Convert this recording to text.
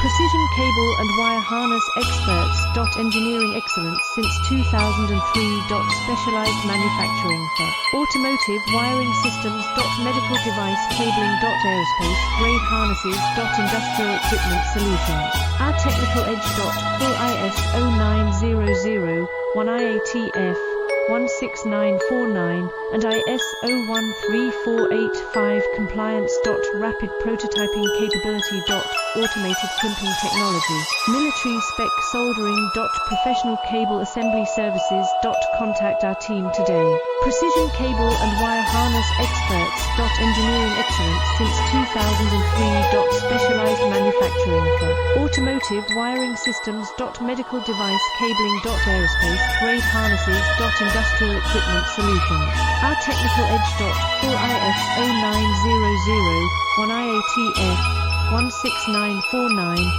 Precision cable and wire harness experts. Engineering excellence since 2003. Specialized manufacturing for automotive wiring systems. Medical device cabling. Aerospace grade harnesses. Industrial equipment solutions. Our technical edge. Full ISO 9001 IATF 16949 and ISO 13485 compliance. Rapid prototyping capability. Automated crimping technology. Military spec soldering. Professional cable assembly services. Contact our team today. Precision cable and wire harness experts. Engineering excellence since 2003. Specialized manufacturing for automotive wiring systems. Medical device cabling. Aerospace grade harnesses. Industrial equipment solutions. Our technical edge. Full ISO 9001 IATF 16949